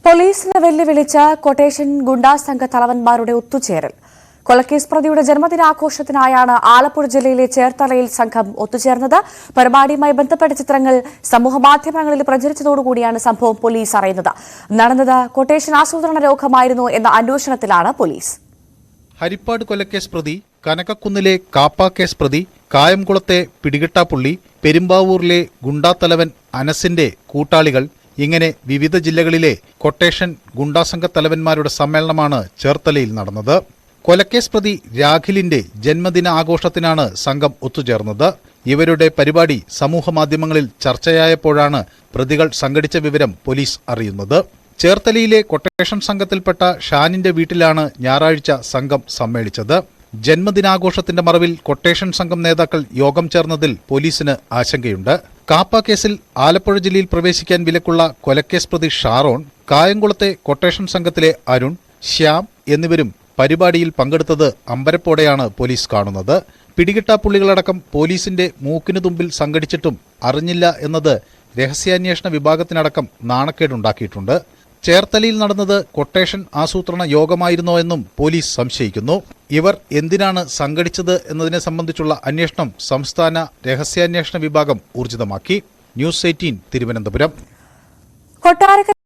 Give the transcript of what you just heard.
പോലീസിനെ വെല്ലുവിളിച്ച കൊട്ടേഷൻ ഗുണ്ടാ സംഘ തലവന്മാരുടെ ഒത്തുചേരൽ. കൊലക്കേസ് പ്രതിയുടെ ജന്മദിനാഘോഷത്തിനായാണ് ആലപ്പുഴ ജില്ലയിലെ ചേർത്തലയിൽ സംഘം ഒത്തുചേർന്നത്. പരിപാടിയുമായി ബന്ധപ്പെട്ട ചിത്രങ്ങൾ സമൂഹമാധ്യമങ്ങളിൽ പ്രചരിച്ചതോടുകൂടിയാണ് സംഭവം പോലീസ് അറിയുന്നത്. നടന്നത് കൊട്ടേഷൻ ആസൂത്രണ രോഗമായിരുന്നു എന്ന അന്വേഷണത്തിലാണ് പോലീസ്. ഹരിപ്പാട് കൊലക്കേസ് പ്രതി, കനകക്കുന്നിലെ കാപ്പ കേസ് പ്രതി, കായംകുളത്തെ പിടികിട്ടാപ്പുള്ളി, പെരുമ്പാവൂരിലെ ഗുണ്ടാത്തലവൻ അനസിന്റെ കൂട്ടാളികൾ, ഇങ്ങനെ വിവിധ ജില്ലകളിലെ കൊട്ടേഷൻ ഗുണ്ടാസംഘ തലവന്മാരുടെ സമ്മേളനമാണ് ചേർത്തലയിൽ നടന്നത്. കൊലക്കേസ് പ്രതി രാഖിലിന്റെ ജന്മദിന ആഘോഷത്തിനാണ് സംഘം ഒത്തുചേർന്നത്. ഇവരുടെ പരിപാടി സമൂഹമാധ്യമങ്ങളിൽ ചർച്ചയായപ്പോഴാണ് പ്രതികൾ സംഘടിച്ച വിവരം പോലീസ് അറിയുന്നത്. ചേർത്തലയിലെ കൊട്ടേഷൻ സംഘത്തിൽപ്പെട്ട ഷാനിന്റെ വീട്ടിലാണ് ഞായറാഴ്ച സംഘം സമ്മേളിച്ചത്. ജന്മദിനാഘോഷത്തിന്റെ മറവിൽ കൊട്ടേഷൻ സംഘം നേതാക്കൾ യോഗം ചേർന്നതിൽ പോലീസിന് ആശങ്കയുണ്ട്. കാപ്പ കേസിൽ ആലപ്പുഴ ജില്ലയിൽ പ്രവേശിക്കാൻ വിലക്കുള്ള കൊലക്കേസ് പ്രതി ഷാറോൺ, കായംകുളത്തെ കൊട്ടേഷൻ സംഘത്തിലെ അരുൺ, ശ്യാം എന്നിവരും പരിപാടിയിൽ പങ്കെടുത്തത് അമ്പരപ്പോടെയാണ് പോലീസ് കാണുന്നത്. പിടികിട്ടാപ്പുള്ളികളടക്കം പോലീസിന്റെ മൂക്കിനു തുമ്പിൽ സംഘടിച്ചിട്ടും അറിഞ്ഞില്ല എന്നത് രഹസ്യാന്വേഷണ വിഭാഗത്തിനടക്കം നാണക്കേടുണ്ടാക്കിയിട്ടുണ്ട്. ചേർത്തലയിൽ നടന്നത് കൊട്ടേഷൻ ആസൂത്രണ യോഗമായിരുന്നോ എന്നും പോലീസ് സംശയിക്കുന്നു. ഇവർ എന്തിനാണ് സംഘടിച്ചത് എന്നതിനെ സംബന്ധിച്ചുള്ള അന്വേഷണം സംസ്ഥാന രഹസ്യാന്വേഷണ വിഭാഗം ഊർജിതമാക്കി. ന്യൂസ് 18 തിരുവനന്തപുരം.